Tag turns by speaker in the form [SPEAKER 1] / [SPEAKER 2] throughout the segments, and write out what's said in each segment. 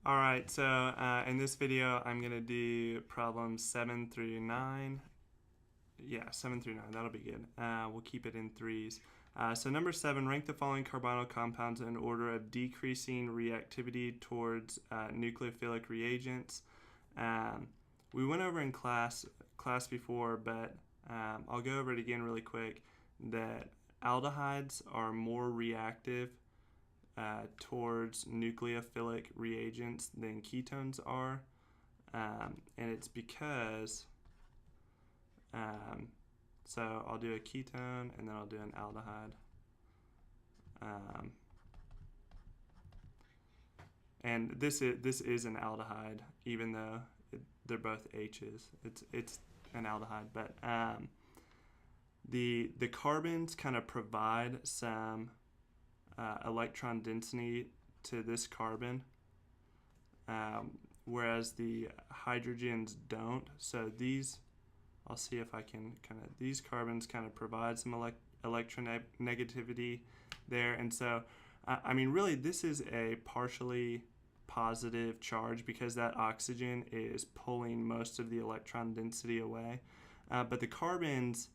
[SPEAKER 1] Alright, so in this video I'm going to do problems 7 through 9. Yeah, 7 through 9, that'll be good. We'll keep it in threes. So number 7, rank the following carbonyl compounds in order of decreasing reactivity towards nucleophilic reagents. We went over in class before, but I'll go over it again really quick, that aldehydes are more reactive towards nucleophilic reagents than ketones are. And it's because, so I'll do a ketone and then I'll do an aldehyde. And this is an aldehyde, even though they're both H's. It's an aldehyde, but the carbons kind of provide some electron density to this carbon, whereas the hydrogens don't. So these, I'll see if I can these carbons kind of provide some electronegativity there. And so, I mean, really, this is a partially positive charge because that oxygen is pulling most of the electron density away. But the carbons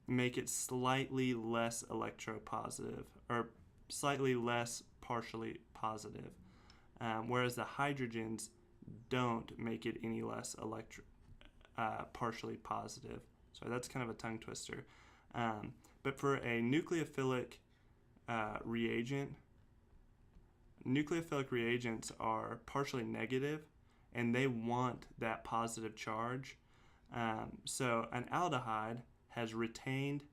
[SPEAKER 1] make it slightly less electropositive, or slightly less partially positive, whereas the hydrogens don't make it any less partially positive. So that's kind of a tongue twister. But for a nucleophilic reagent, nucleophilic reagents are partially negative and they want that positive charge. So an aldehyde has retained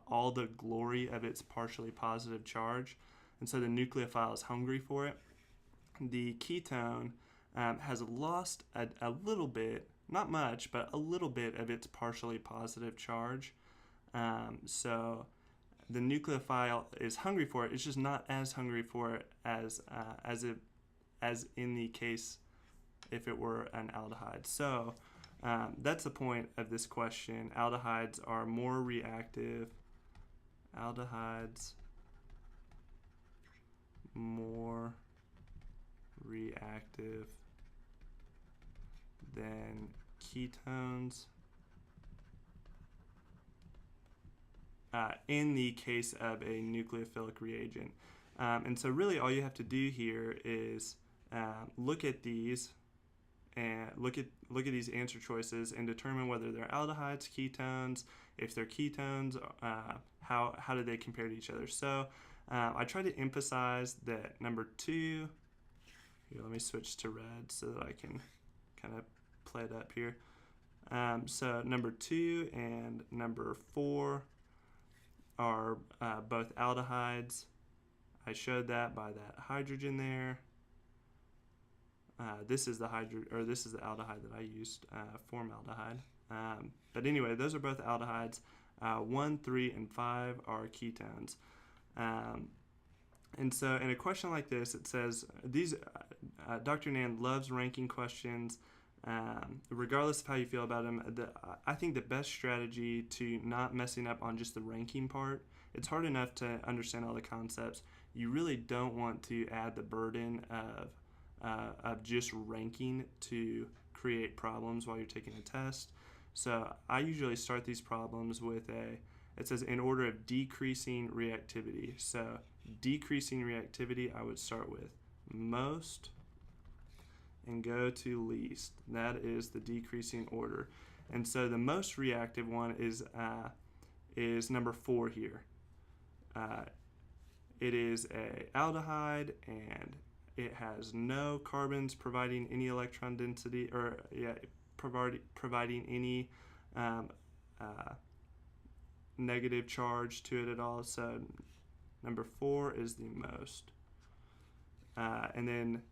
[SPEAKER 1] all the glory of its partially positive charge, and so the nucleophile is hungry for it. The ketone has lost a little bit, not much, but a little bit of its partially positive charge. So the nucleophile is hungry for it. It's just not as hungry for it as in the case if it were an aldehyde. So that's the point of this question. Aldehydes are more reactive. Aldehydes more reactive than ketones in the case of a nucleophilic reagent. And so really all you have to do here is look at these and look at these answer choices and determine whether they're aldehydes, ketones. If they're ketones, how do they compare to each other? So I try to emphasize that number 2. Here, let me switch to red so that I can kind of play it up here. So number 2 and number 4 are both aldehydes. I showed that by that hydrogen there. This is the aldehyde that I used, formaldehyde. But anyway, those are both aldehydes. 1, 3, and 5 are ketones. And so in a question like this, it says, Dr. Nan loves ranking questions. Regardless of how you feel about them, I think the best strategy to not messing up on just the ranking part, it's hard enough to understand all the concepts. You really don't want to add the burden of just ranking to create problems while you're taking a test. So I usually start these problems with it says in order of decreasing reactivity. So decreasing reactivity, I would start with most and go to least. That is the decreasing order. And so the most reactive one is number 4 here. It is a aldehyde and it has no carbons providing any electron density, or providing any negative charge to it at all. So number 4 is the most. And then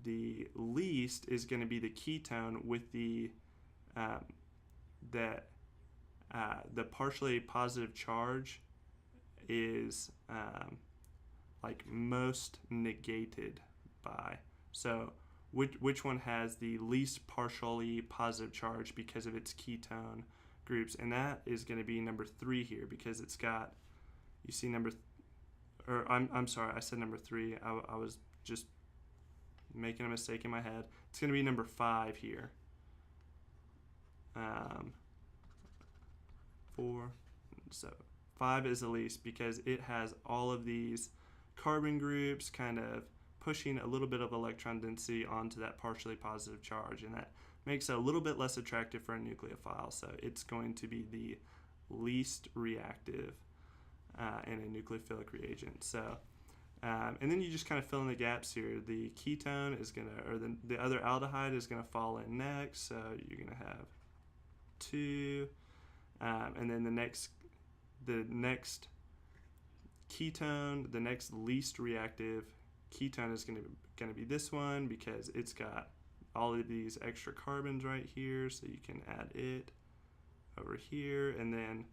[SPEAKER 1] the least is going to be the ketone with the partially positive charge is like most negated by. So which one has the least partially positive charge because of its ketone groups? And that is going to be number 3 here, because it's got, you see I'm sorry, I said number 3. I was just making a mistake in my head. It's going to be number 5 here. 4. So 5 is the least because it has all of these carbon groups kind of pushing a little bit of electron density onto that partially positive charge, and that makes it a little bit less attractive for a nucleophile. So it's going to be the least reactive in a nucleophilic reagent. So and then you just kind of fill in the gaps here. The ketone is going to, or the other aldehyde is going to fall in next. So you're going to have 2, and then the next ketone, the next least reactive ketone is going to be this one because it's got all of these extra carbons right here. So you can add it over here, and then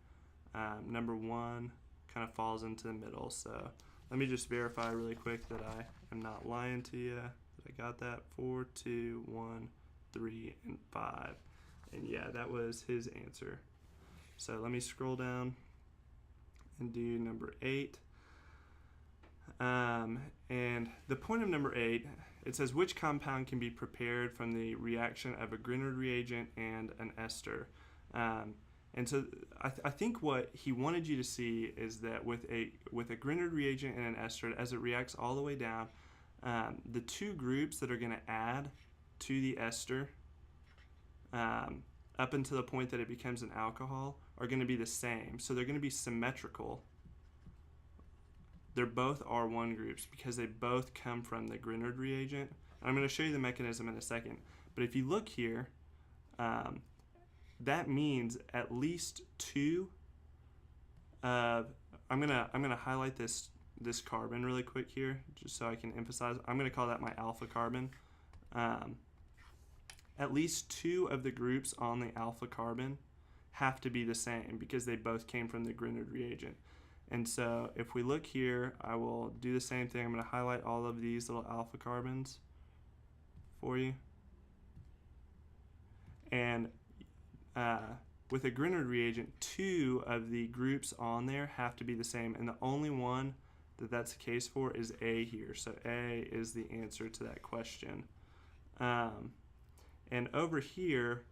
[SPEAKER 1] number 1 kind of falls into the middle. So let me just verify really quick that I am not lying to you, that I got that. 4, 2, 1, 3, and 5. And yeah, that was his answer. So let me scroll down and do number 8. And the point of number 8, it says which compound can be prepared from the reaction of a Grignard reagent and an ester. And so I think what he wanted you to see is that with a Grignard reagent and an ester, as it reacts all the way down, the 2 groups that are going to add to the ester up until the point that it becomes an alcohol are going to be the same. So they're going to be symmetrical. They're both R1 groups because they both come from the Grignard reagent. And I'm going to show you the mechanism in a second. But if you look here, that means at least 2 of, I'm gonna highlight this carbon really quick here just so I can emphasize. I'm gonna call that my alpha carbon. At least 2 of the groups on the alpha carbon have to be the same because they both came from the Grignard reagent. And so if we look here, I will do the same thing. I'm gonna highlight all of these little alpha carbons for you. And with a Grignard reagent, 2 of the groups on there have to be the same, and the only one that's the case for is A here. So A is the answer to that question. And over here,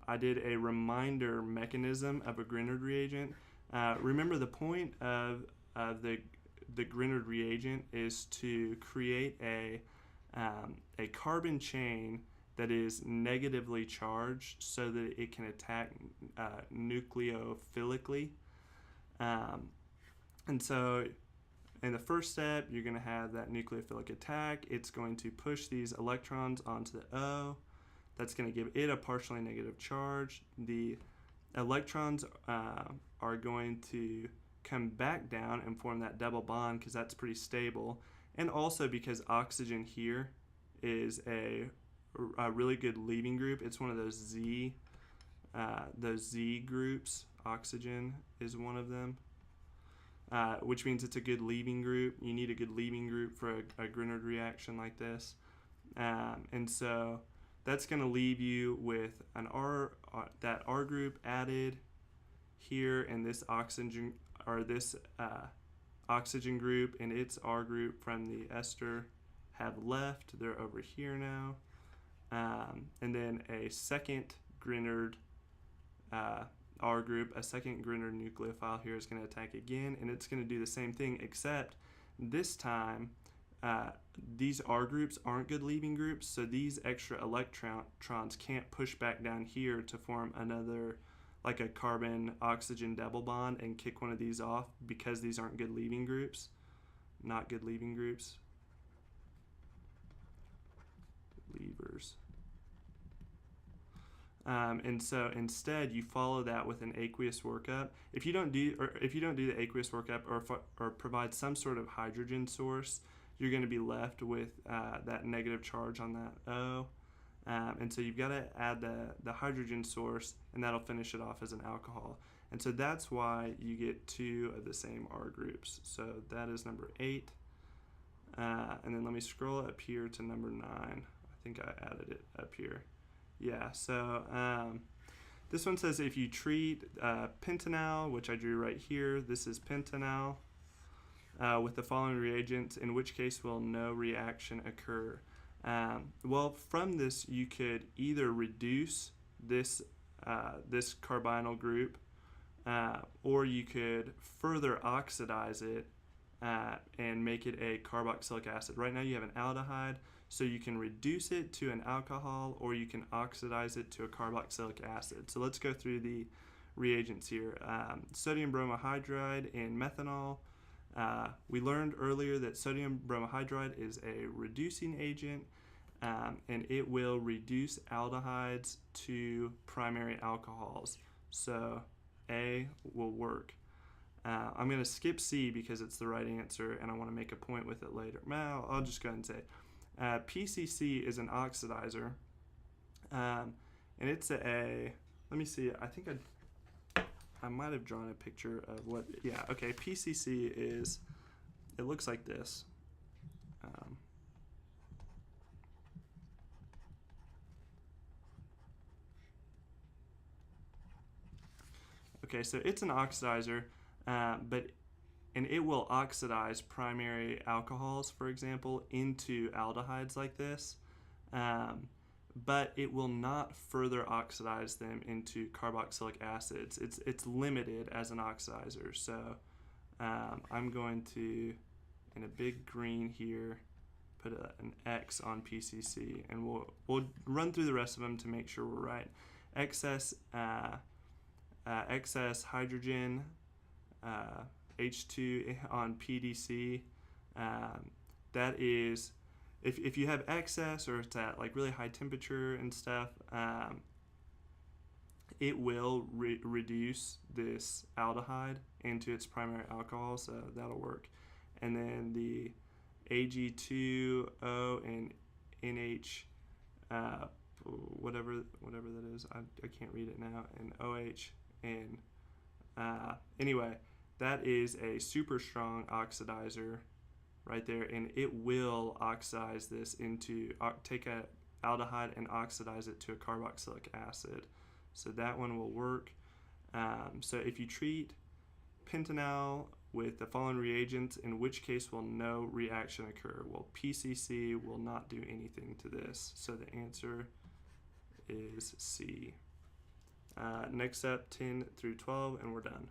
[SPEAKER 1] I did a reminder mechanism of a Grignard reagent. Remember, the point of the Grignard reagent is to create a carbon chain that is negatively charged so that it can attack nucleophilically. And so in the first step, you're going to have that nucleophilic attack. It's going to push these electrons onto the O. That's going to give it a partially negative charge. The electrons are going to come back down and form that double bond because that's pretty stable. And also because oxygen here is a really good leaving group. It's one of those Z groups. Oxygen is one of them, which means it's a good leaving group. You need a good leaving group for a Grignard reaction like this. And so that's going to leave you with an that R group added here, and this oxygen oxygen group and its R group from the ester have left. They're over here now. And then a second Grignard R group, a second Grignard nucleophile here is going to attack again, and it's going to do the same thing, except this time these R groups aren't good leaving groups, so these extra electrons can't push back down here to form another, like a carbon-oxygen double bond and kick one of these off because these aren't good leaving groups. Not good leaving groups. Levers. And so instead you follow that with an aqueous workup. If you don't do the aqueous workup or provide some sort of hydrogen source, you're going to be left with that negative charge on that O. And so you've got to add the hydrogen source, and that'll finish it off as an alcohol. And so that's why you get 2 of the same R groups. So that is number 8. And then let me scroll up here to number 9. I think I added it up here. Yeah, so this one says if you treat pentanal, which I drew right here, this is pentanal, with the following reagents, in which case will no reaction occur? Well, from this, you could either reduce this carbonyl group, or you could further oxidize it and make it a carboxylic acid. Right now you have an aldehyde, so you can reduce it to an alcohol or you can oxidize it to a carboxylic acid. So let's go through the reagents here. Sodium bromohydride and methanol. We learned earlier that sodium bromohydride is a reducing agent, and it will reduce aldehydes to primary alcohols. So A will work. I'm going to skip C because it's the right answer and I want to make a point with it later. Well, I'll just go ahead and say PCC is an oxidizer, and it's let me see, I think I might have drawn a picture of what, yeah, okay, PCC is, it looks like this. Okay, so it's an oxidizer, and it will oxidize primary alcohols, for example, into aldehydes like this, but it will not further oxidize them into carboxylic acids. It's limited as an oxidizer. So I'm going to, in a big green here, put an X on PCC, and we'll run through the rest of them to make sure we're right. Excess hydrogen, H2 on PDC. That is, if you have excess or it's at like really high temperature and stuff, it will reduce this aldehyde into its primary alcohol, so that'll work. And then the Ag2O and NH, whatever that is, I can't read it now, and OH, and anyway, that is a super strong oxidizer right there, and it will oxidize this into, take a aldehyde and oxidize it to a carboxylic acid. So that one will work. So if you treat pentanal with the following reagents, in which case will no reaction occur? Well, PCC will not do anything to this. So the answer is C. Next up, 10 through 12, and we're done.